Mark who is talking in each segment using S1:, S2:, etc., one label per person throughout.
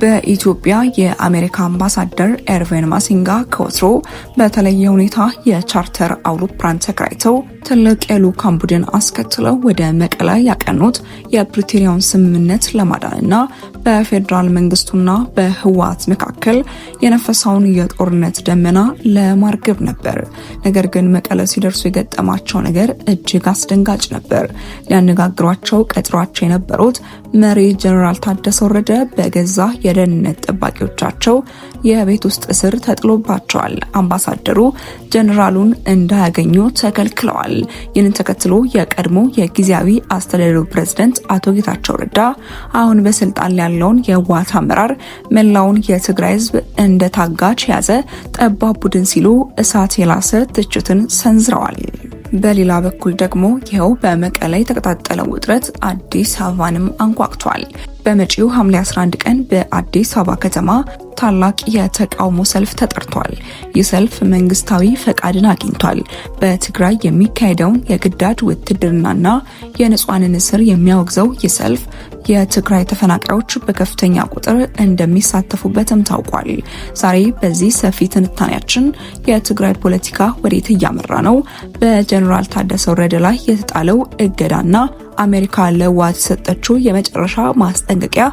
S1: በኢትዮጵያ የአሜሪካ አምባሳደር ኤርቪን ማሲንጋ ከወትሮ በተለየ ሁኔታ የቻርተር አውሮፕላን ተከራይተው ትልቅ የልዑካን ቡድን አስከትለው ወደ መቀለ ያቀኑት የፕሪቶሪያውን ስምምነት ለማዳንና በፌዴራል መንግስቱና በህወሓት መካከል የነፈሰውን የጦርነት ደመና ለማርገብ ነበር። ነገር ግን መቀለ ሲደርሱ የገጠማቸው ነገር እጅግ አስደንጋጭ ነበር። ሊያነጋግሯቸው ቀጥሯቸው የነበሩት መሪ ጀነራል ታደሰ ወረደ በገዛ የደህንነት ጠባቂዎቻቸው የቤት ውስጥ እስር ተጥሎባቸዋል። አምባሳደሩ ጀነራሉን እንዳያገኙ ተከልክለዋል። ይህንን ተከትሎ የቀድሞ የጊዜያዊ አስተዳደሩ ፕሬዝዳንት አቶ ጌታቸው ረዳ አሁን በስልጣን ላይ ያለውን የህወሓት አመራር መላውን የትግራይ ህዝብ እንደ ታጋች ያዘ ጠባብ ቡድን ሲሉ እሳት የላሰ ትችትን ሰንዝረዋል። በሌላ በኩል ደግሞ ይኸው በመቀለ የተቀጣጠለው ውጥረት አዲስ አበባንም አንኳኩቷል። በመጪው ሐምሌ 11 ቀን በአዲስ አበባ ከተማ ታላቅ የተቃውሞ ሰልፍ ተጠርቷል። ይህ ሰልፍ መንግስታዊ ፈቃድን አግኝቷል። በትግራይ የሚካሄደውን የግዳጅ ውትድርናና የንጹሃንን እስር የሚያወግዘው ይህ ሰልፍ የትግራይ ተፈናቃዮች በከፍተኛ ቁጥር እንደሚሳተፉበትም ታውቋል። ዛሬ በዚህ ሰፊ ትንታኔያችን የትግራይ ፖለቲካ ወዴት እያመራ ነው፣ በጀነራል ታደሰ ወረደ ላይ የተጣለው እገዳና አሜሪካ ለህወሓት የሰጠችው የመጨረሻ ማስጠንቀቂያ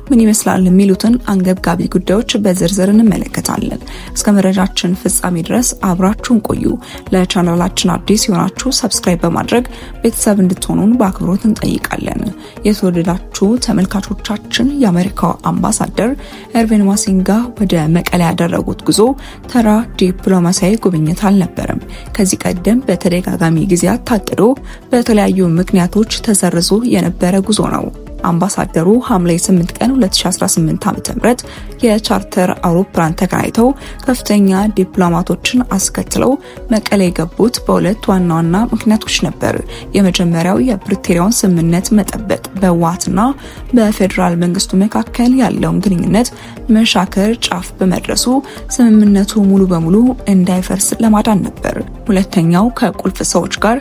S1: ምን ይመስላል የሚሉትን አንገብጋቢ ጉዳዮች በዝርዝር እንመለከታለን። እስከ መረጃችን ፍጻሜ ድረስ አብራችሁን ቆዩ። ለቻናላችን አዲስ የሆናችሁ ሰብስክራይብ በማድረግ ቤተሰብ እንድትሆኑን በአክብሮት እንጠይቃለን። የተወደዳችሁ ተመልካቾቻችን የአሜሪካው አምባሳደር ኤርቪን ማሲንጋ ወደ መቀለ ያደረጉት ጉዞ ተራ ዲፕሎማሲያዊ ጉብኝት አልነበረም። ከዚህ ቀደም በተደጋጋሚ ጊዜያት ታቅዶ በተለያዩ ምክንያቶች ተሰርዞ የነበረ ጉዞ ነው። አምባሳደሩ ሐምሌ 8 ቀን 2018 ዓ.ም የቻርተር አውሮፕላን ተከራይተው ከፍተኛ ዲፕሎማቶችን አስከትለው መቀሌ የገቡት በሁለት ዋና ዋና ምክንያቶች ነበር። የመጀመሪያው የፕሪቶሪያውን ስምምነት መጠበቅ፣ በህወሓትና በፌዴራል መንግስቱ መካከል ያለውን ግንኙነት መሻከር ጫፍ በመድረሱ ስምምነቱ ሙሉ በሙሉ እንዳይፈርስ ለማዳን ነበር። ሁለተኛው ከቁልፍ ሰዎች ጋር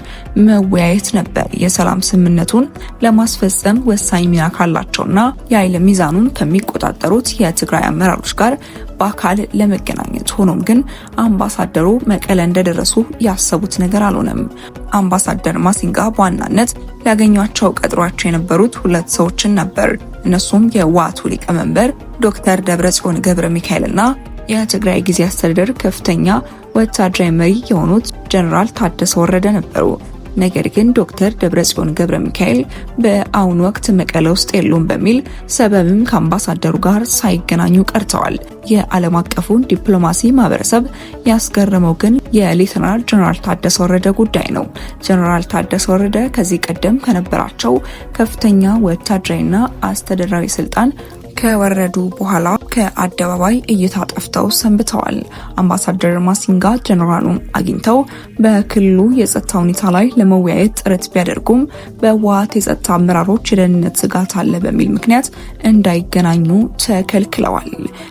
S1: መወያየት ነበር። የሰላም ስምምነቱን ለማስፈጸም ወሳኝ ሚና ካላቸውና የኃይል ሚዛኑን ከሚቆጣጠሩት የትግራይ አመራሮች ጋር በአካል ለመገናኘት። ሆኖም ግን አምባሳደሩ መቀለ እንደደረሱ ያሰቡት ነገር አልሆነም። አምባሳደር ማሲንጋ በዋናነት ሊያገኟቸው ቀጥሯቸው የነበሩት ሁለት ሰዎችን ነበር። እነሱም የህወሓቱ ሊቀመንበር ዶክተር ደብረጽዮን ገብረ ሚካኤልና የትግራይ ጊዜያዊ አስተዳደር ከፍተኛ ወታደራዊ መሪ የሆኑት ጀነራል ታደሰ ወረደ ነበሩ። ነገር ግን ዶክተር ደብረጽዮን ገብረ ሚካኤል በአሁኑ ወቅት መቀለ ውስጥ የሉም በሚል ሰበብም ከአምባሳደሩ ጋር ሳይገናኙ ቀርተዋል። የዓለም አቀፉን ዲፕሎማሲ ማህበረሰብ ያስገረመው ግን የሌተናል ጀነራል ታደሰ ወረደ ጉዳይ ነው። ጀነራል ታደሰ ወረደ ከዚህ ቀደም ከነበራቸው ከፍተኛ ወታደራዊና አስተዳደራዊ ስልጣን ከወረዱ በኋላ ከአደባባይ እይታ ጠፍተው ሰንብተዋል። አምባሳደር ማሲንጋ ጀነራሉን አግኝተው በክልሉ የጸጥታ ሁኔታ ላይ ለመወያየት ጥረት ቢያደርጉም በህወሓት የጸጥታ አመራሮች የደህንነት ስጋት አለ በሚል ምክንያት እንዳይገናኙ ተከልክለዋል።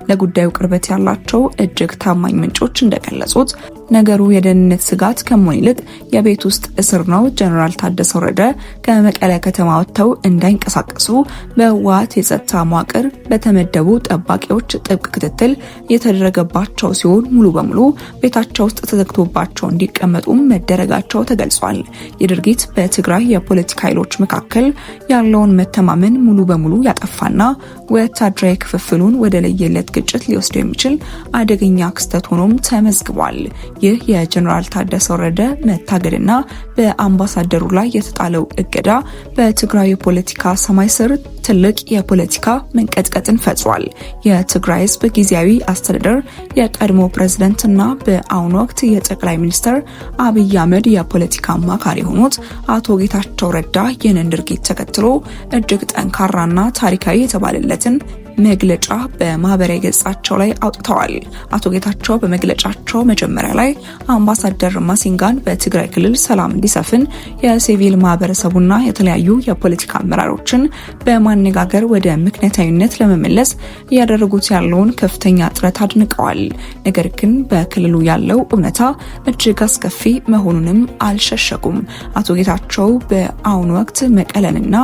S1: ለጉዳዩ ቅርበት ያላቸው እጅግ ታማኝ ምንጮች እንደገለጹት ነገሩ የደህንነት ስጋት ከመሆን ይልቅ የቤት ውስጥ እስር ነው። ጀነራል ታደሰ ወረደ ከመቀለ ከተማ ወጥተው እንዳይንቀሳቀሱ በህወሓት የጸጥታ መዋቅር በተመደቡ ጠባቂዎች ጥብቅ ክትትል የተደረገባቸው ሲሆን ሙሉ በሙሉ ቤታቸው ውስጥ ተዘግቶባቸው እንዲቀመጡም መደረጋቸው ተገልጿል። የድርጊት በትግራይ የፖለቲካ ኃይሎች መካከል ያለውን መተማመን ሙሉ በሙሉ ያጠፋና ወታደራዊ ክፍፍሉን ወደ ለየለት ግጭት ሊወስደው የሚችል አደገኛ ክስተት ሆኖም ተመዝግቧል። ይህ የጀነራል ታደሰ ወረደ መታገድና በአምባሳደሩ ላይ የተጣለው እገዳ በትግራይ የፖለቲካ ሰማይ ስር ትልቅ የፖለቲካ መንቀጥቀጥን ፈጥሯል። የትግራይ ህዝብ ጊዜያዊ አስተዳደር የቀድሞ ፕሬዝዳንትና በአሁኑ ወቅት የጠቅላይ ሚኒስትር አብይ አህመድ የፖለቲካ አማካሪ የሆኑት አቶ ጌታቸው ረዳ ይህንን ድርጊት ተከትሎ እጅግ ጠንካራና ታሪካዊ የተባለለትን መግለጫ በማህበራዊ ገጻቸው ላይ አውጥተዋል። አቶ ጌታቸው በመግለጫቸው መጀመሪያ ላይ አምባሳደር ማሲንጋን በትግራይ ክልል ሰላም እንዲሰፍን የሲቪል ማህበረሰቡና የተለያዩ የፖለቲካ አመራሮችን በማነጋገር ወደ ምክንያታዊነት ለመመለስ እያደረጉት ያለውን ከፍተኛ ጥረት አድንቀዋል። ነገር ግን በክልሉ ያለው እውነታ እጅግ አስከፊ መሆኑንም አልሸሸጉም። አቶ ጌታቸው በአሁኑ ወቅት መቀለንና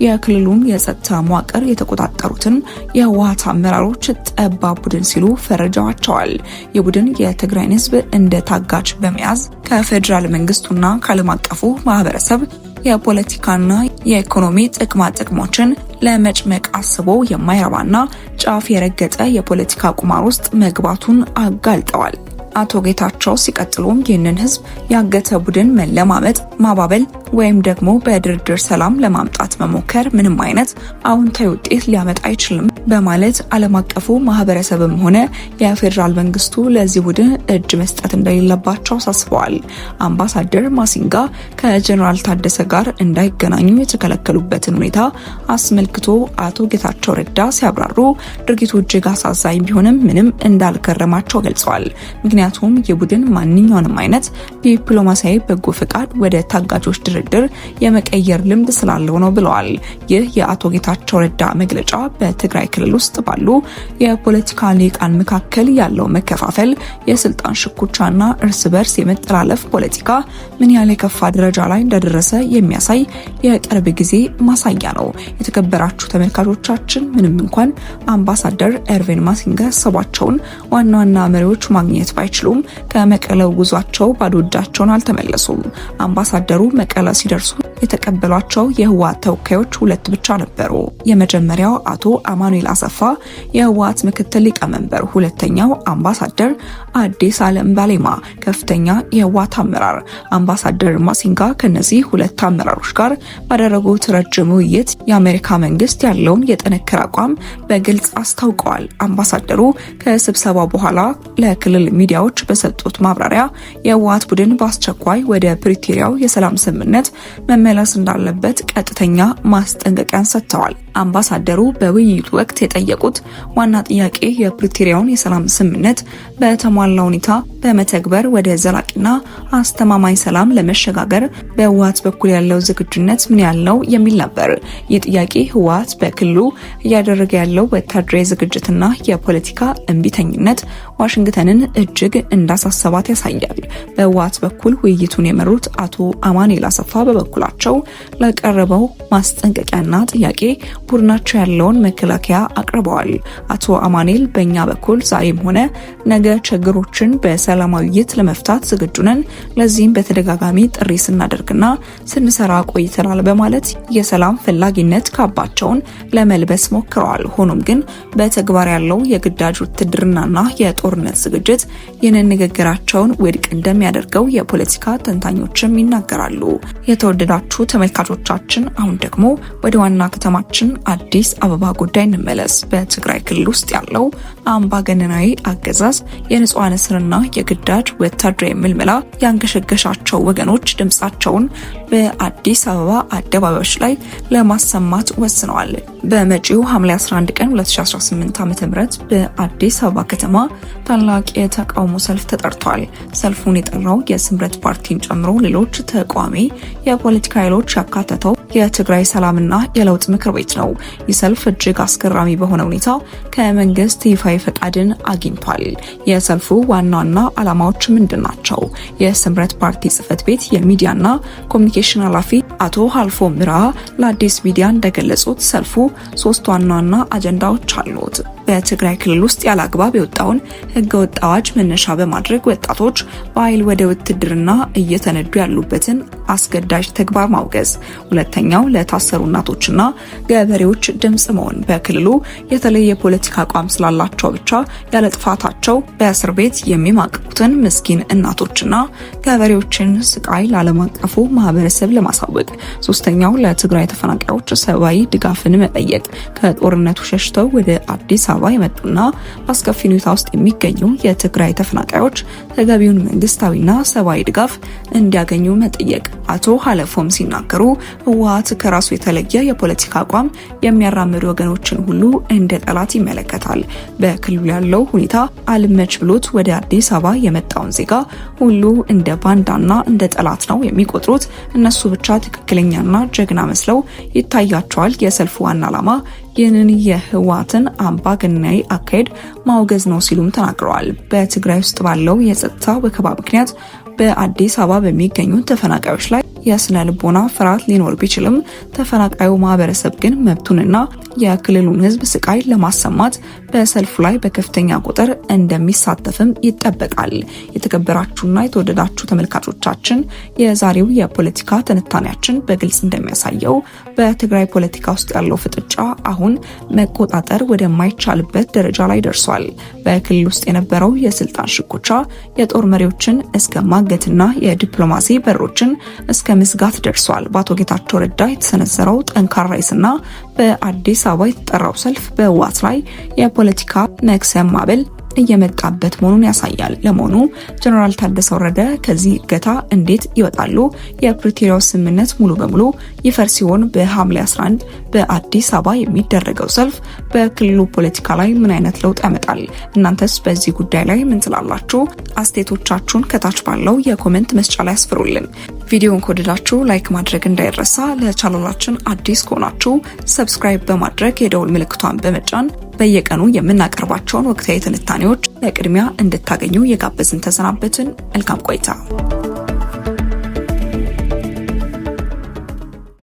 S1: የክልሉን የጸጥታ መዋቅር የተቆጣጠሩትን የህወሓት አመራሮች ጠባብ ቡድን ሲሉ ፈርጀዋቸዋል። የቡድን የትግራይን ህዝብ እንደ ታጋች በመያዝ ከፌዴራል መንግስቱና ከዓለም አቀፉ ማህበረሰብ የፖለቲካና የኢኮኖሚ ጥቅሞችን ለመጭመቅ አስቦ የማይረባና ጫፍ የረገጠ የፖለቲካ ቁማር ውስጥ መግባቱን አጋልጠዋል። አቶ ጌታቸው ሲቀጥሉም ይህንን ህዝብ ያገተ ቡድን መለማመጥ፣ ማባበል ወይም ደግሞ በድርድር ሰላም ለማምጣት መሞከር ምንም አይነት አዎንታዊ ውጤት ሊያመጣ አይችልም በማለት ዓለም አቀፉ ማህበረሰብም ሆነ የፌዴራል መንግስቱ ለዚህ ቡድን እጅ መስጠት እንደሌለባቸው አሳስበዋል። አምባሳደር ማሲንጋ ከጀነራል ታደሰ ጋር እንዳይገናኙ የተከለከሉበትን ሁኔታ አስመልክቶ አቶ ጌታቸው ረዳ ሲያብራሩ ድርጊቱ እጅግ አሳዛኝ ቢሆንም ምንም እንዳልገረማቸው ገልጸዋል። ምክንያቱም የቡድን ማንኛውንም አይነት ዲፕሎማሲያዊ በጎ ፈቃድ ወደ ታጋጆች ድርድር የመቀየር ልምድ ስላለው ነው ብለዋል። ይህ የአቶ ጌታቸው ረዳ መግለጫ በትግራይ ክልል ውስጥ ባሉ የፖለቲካ ሊቃን መካከል ያለው መከፋፈል፣ የስልጣን ሽኩቻና እርስ በርስ የመጠላለፍ ፖለቲካ ምን ያህል የከፋ ደረጃ ላይ እንደደረሰ የሚያሳይ የቅርብ ጊዜ ማሳያ ነው። የተከበራችሁ ተመልካቾቻችን ምንም እንኳን አምባሳደር ኤርቬን ማሲንጋ ያሰቧቸውን ዋና ዋና መሪዎች ማግኘት ባይችሉም ከመቀለው ጉዟቸው ባዶ እጃቸውን አልተመለሱም። አምባሳደሩ መቀለ ሲደርሱ የተቀበሏቸው የህወሓት ተወካዮች ሁለት ብቻ ነበሩ። የመጀመሪያው አቶ አማኑኤል አሰፋ የህወሓት ምክትል ሊቀመንበር፣ ሁለተኛው አምባሳደር አዲስ ዓለም ባሌማ ከፍተኛ የህወሓት አመራር። አምባሳደር ማሲንጋ ከነዚህ ሁለት አመራሮች ጋር ባደረጉት ረጅም ውይይት የአሜሪካ መንግስት ያለውን የጠነከረ አቋም በግልጽ አስታውቀዋል። አምባሳደሩ ከስብሰባው በኋላ ለክልል ሚዲያዎች በሰጡት ማብራሪያ የህወሓት ቡድን በአስቸኳይ ወደ ፕሪቶሪያው የሰላም ስምምነት መመለስ እንዳለበት ቀጥተኛ ማስጠንቀቂያን ሰጥተዋል። አምባሳደሩ በውይይቱ ወቅት የጠየቁት ዋና ጥያቄ የፕሪቶሪያውን የሰላም ስምምነት በተሟላ ሁኔታ በመተግበር ወደ ዘላቂና አስተማማኝ ሰላም ለመሸጋገር በህወሓት በኩል ያለው ዝግጁነት ምን ያህል ነው የሚል ነበር። ይህ ጥያቄ ህወሓት በክልሉ እያደረገ ያለው ወታደራዊ ዝግጅትና የፖለቲካ እምቢተኝነት ዋሽንግተንን እጅግ እንዳሳሰባት ያሳያል። በህወሓት በኩል ውይይቱን የመሩት አቶ አማኑኤል አሰፋ በበኩላቸው ለቀረበው ማስጠንቀቂያና ጥያቄ ቡድናቸው ያለውን መከላከያ አቅርበዋል። አቶ አማኑኤል በእኛ በኩል ዛሬም ሆነ ነገ ችግሮችን በሰላማዊ ውይይት ለመፍታት ዝግጁ ነን፣ ለዚህም በተደጋጋሚ ጥሪ ስናደርግና ስንሰራ ቆይተናል በማለት የሰላም ፈላጊነት ካባቸውን ለመልበስ ሞክረዋል። ሆኖም ግን በተግባር ያለው የግዳጅ ውትድርናና የጦርነት ዝግጅት ይህንን ንግግራቸውን ውድቅ እንደሚያደርገው የፖለቲካ ተንታኞችም ይናገራሉ። የተወደዳችሁ ተመልካቾቻችን አሁን ደግሞ ወደ ዋና ከተማችን አዲስ አበባ ጉዳይ እንመለስ። በትግራይ ክልል ውስጥ ያለው አምባገነናዊ አገዛዝ የንጹሃን እስርና የግዳጅ ወታደራዊ ምልመላ ያንገሸገሻቸው ወገኖች ድምጻቸውን በአዲስ አበባ አደባባዮች ላይ ለማሰማት ወስነዋል። በመጪው ሐምሌ 11 ቀን 2018 ዓ.ም በአዲስ አበባ ከተማ ታላቅ የተቃውሞ ሰልፍ ተጠርቷል። ሰልፉን የጠራው የስምረት ፓርቲን ጨምሮ ሌሎች ተቃዋሚ የፖለቲካ ኃይሎች ያካተተው የትግራይ ሰላምና የለውጥ ምክር ቤት ነው። ይህ ሰልፍ እጅግ አስገራሚ በሆነ ሁኔታ ከመንግስት ይፋዊ ፈቃድን አግኝቷል። የሰልፉ ዋና ዋና ዓላማዎች ምንድናቸው? የስምረት ፓርቲ ጽህፈት ቤት የሚዲያና ኮሚኒኬሽን ኃላፊ አቶ ሀልፎ ምራ ለአዲስ ሚዲያ እንደገለጹት ሰልፉ 3 ዋና ዋና አጀንዳዎች አሉት። በትግራይ ክልል ውስጥ ያለ አግባብ የወጣውን ህገወጥ አዋጅ መነሻ በማድረግ ወጣቶች በኃይል ወደ ውትድርና እየተነዱ ያሉበትን አስገዳጅ ተግባር ማውገዝ። ሁለተኛው ለታሰሩ እናቶችና ገበሬዎች ድምጽ መሆን። በክልሉ የተለየ የፖለቲካ አቋም ስላላቸው ብቻ ያለ ጥፋታቸው በእስር ቤት የሚማቅቁትን ምስኪን እናቶችና ገበሬዎችን ስቃይ ለዓለም አቀፉ ማህበረሰብ ለማሳወቅ። ሶስተኛው ለትግራይ ተፈናቃዮች ሰብአዊ ድጋፍን መጠየቅ። ከጦርነቱ ሸሽተው ወደ አዲስ አበባ የመጡና በአስከፊ ሁኔታ ውስጥ የሚገኙ የትግራይ ተፈናቃዮች ተገቢውን መንግስታዊና ሰብአዊ ድጋፍ እንዲያገኙ መጠየቅ። አቶ ሀለፎም ሲናገሩ ህወሓት ከራሱ የተለየ የፖለቲካ አቋም የሚያራምዱ ወገኖችን ሁሉ እንደ ጠላት ይመለከታል። በክልሉ ያለው ሁኔታ አልመች ብሎት ወደ አዲስ አበባ የመጣውን ዜጋ ሁሉ እንደ ባንዳና እንደ ጠላት ነው የሚቆጥሩት። እነሱ ብቻ ትክክለኛና ጀግና መስለው ይታያቸዋል። የሰልፉ ዋና ዓላማ ይህንን የህወሓትን አምባገነናዊ አካሄድ ማውገዝ ነው ሲሉም ተናግረዋል። በትግራይ ውስጥ ባለው የጸጥታ ወከባ ምክንያት በአዲስ አበባ በሚገኙ ተፈናቃዮች ላይ የስነ ልቦና ፍርሃት ሊኖር ቢችልም ተፈናቃዩ ማህበረሰብ ግን መብቱንና የክልሉን ህዝብ ስቃይ ለማሰማት በሰልፉ ላይ በከፍተኛ ቁጥር እንደሚሳተፍም ይጠበቃል። የተከበራችሁና የተወደዳችሁ ተመልካቾቻችን የዛሬው የፖለቲካ ትንታኔያችን በግልጽ እንደሚያሳየው በትግራይ ፖለቲካ ውስጥ ያለው ፍጥጫ አሁን መቆጣጠር ወደማይቻልበት ደረጃ ላይ ደርሷል። በክልል ውስጥ የነበረው የስልጣን ሽኩቻ የጦር መሪዎችን እስከ ማገትና የዲፕሎማሲ በሮችን እስከ መዝጋት ደርሷል። በአቶ ጌታቸው ረዳ የተሰነዘረው ጠንካራ ይስና በአዲስ አበባ የተጠራው ሰልፍ በህወሓት ላይ የፖለቲካ መክሰም ማዕበል እየመጣበት መሆኑን ያሳያል። ለመሆኑ ጀነራል ታደሰ ወረደ ከዚህ እገታ እንዴት ይወጣሉ? የፕሪቶሪያው ስምምነት ሙሉ በሙሉ ይፈርስ ሲሆን በሐምሌ 11 በአዲስ አበባ የሚደረገው ሰልፍ በክልሉ ፖለቲካ ላይ ምን አይነት ለውጥ ያመጣል? እናንተስ በዚህ ጉዳይ ላይ ምን ትላላችሁ? አስተያየቶቻችሁን ከታች ባለው የኮሜንት መስጫ ላይ አስፍሩልን። ቪዲዮውን ከወደዳችሁ ላይክ ማድረግ እንዳይረሳ። ለቻናላችን አዲስ ከሆናችሁ ሰብስክራይብ በማድረግ የደውል ምልክቷን በመጫን በየቀኑ የምናቀርባቸውን ወቅታዊ ትንታኔዎች ለቅድሚያ እንድታገኙ የጋበዝን ተሰናበትን። መልካም ቆይታ።